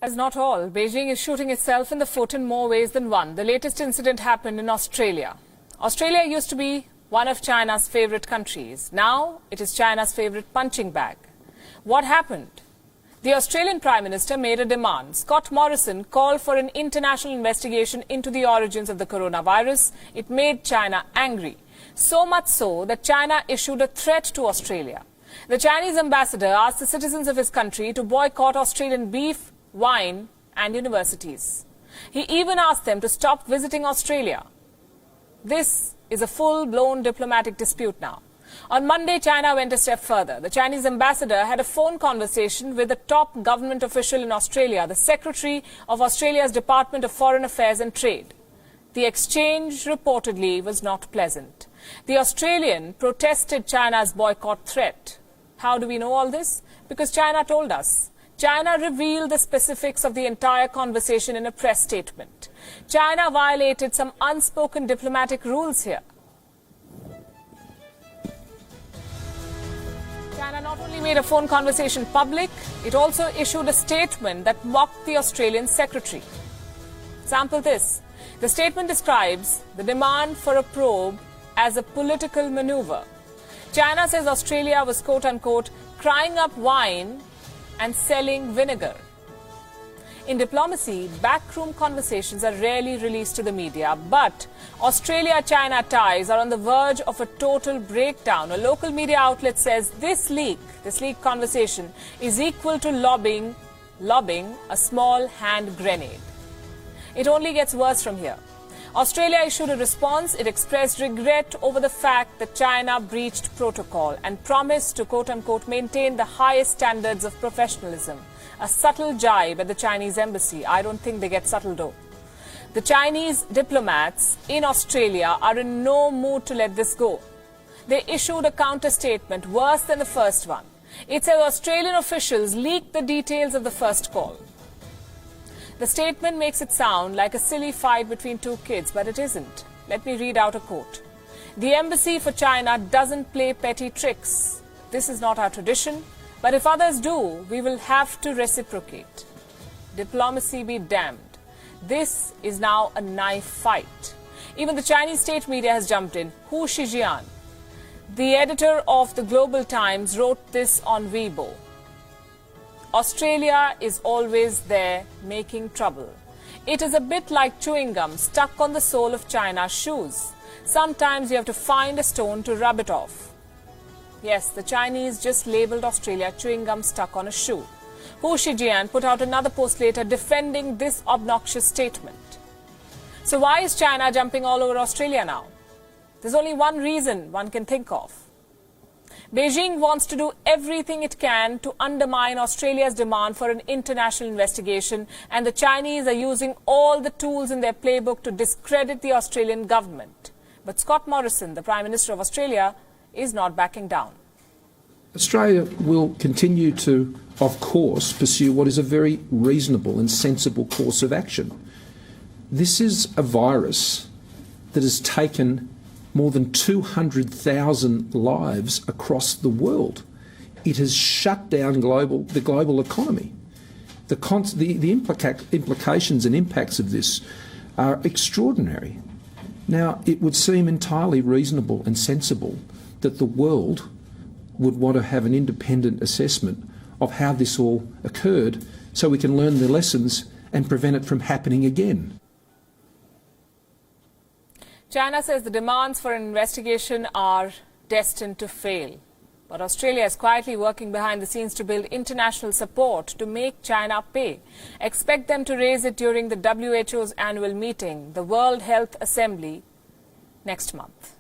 As not all, Beijing is shooting itself in the foot in more ways than one. The latest incident happened in Australia. Australia used to be one of China's favorite countries. Now it is China's favorite punching bag. What happened? The Australian Prime Minister made a demand. Scott Morrison called for an international investigation into the origins of the coronavirus. It made China angry. So much so that China issued a threat to Australia. The Chinese ambassador asked the citizens of his country to boycott Australian beef, wine and universities. He even asked them to stop visiting Australia. This is a full-blown diplomatic dispute now. On Monday, China went a step further. The Chinese ambassador had a phone conversation with a top government official in Australia, the Secretary of Australia's Department of Foreign Affairs and Trade. The exchange reportedly was not pleasant. The Australian protested China's boycott threat. How do we know all this? Because China told us. China revealed the specifics of the entire conversation in a press statement. China violated some unspoken diplomatic rules here. China not only made a phone conversation public, it also issued a statement that mocked the Australian secretary. Sample this. The statement describes the demand for a probe as a political maneuver. China says Australia was quote-unquote crying up wine and selling vinegar. In diplomacy, backroom conversations are rarely released to the media, but Australia-China ties are on the verge of a total breakdown. A local media outlet says this leak conversation is equal to lobbing a small hand grenade. It only gets worse from here. Australia issued a response. It expressed regret over the fact that China breached protocol and promised to quote-unquote maintain the highest standards of professionalism. A subtle jibe at the Chinese embassy. I don't think they get subtle though. The Chinese diplomats in Australia are in no mood to let this go. They issued a counter statement worse than the first one. It says Australian officials leaked the details of the first call. The statement makes it sound like a silly fight between two kids, but it isn't. Let me read out a quote. The embassy for China doesn't play petty tricks. This is not our tradition, but if others do, we will have to reciprocate. Diplomacy be damned. This is now a knife fight. Even the Chinese state media has jumped in. Hu Shijian, the editor of the Global Times, wrote this on Weibo. Australia is always there making trouble. It is a bit like chewing gum stuck on the sole of China's shoes. Sometimes you have to find a stone to rub it off. Yes, the Chinese just labelled Australia chewing gum stuck on a shoe. Hu Shijian put out another post later defending this obnoxious statement. So why is China jumping all over Australia now? There's only one reason one can think of. Beijing wants to do everything it can to undermine Australia's demand for an international investigation, and the Chinese are using all the tools in their playbook to discredit the Australian government. But Scott Morrison, the Prime Minister of Australia, is not backing down. Australia will continue to, of course, pursue what is a very reasonable and sensible course of action. This is a virus that has taken more than 200,000 lives across the world. It has shut down the global economy. The implications and impacts of this are extraordinary. Now, it would seem entirely reasonable and sensible that the world would want to have an independent assessment of how this all occurred so we can learn the lessons and prevent it from happening again. China says the demands for an investigation are destined to fail. But Australia is quietly working behind the scenes to build international support to make China pay. Expect them to raise it during the WHO's annual meeting, the World Health Assembly, next month.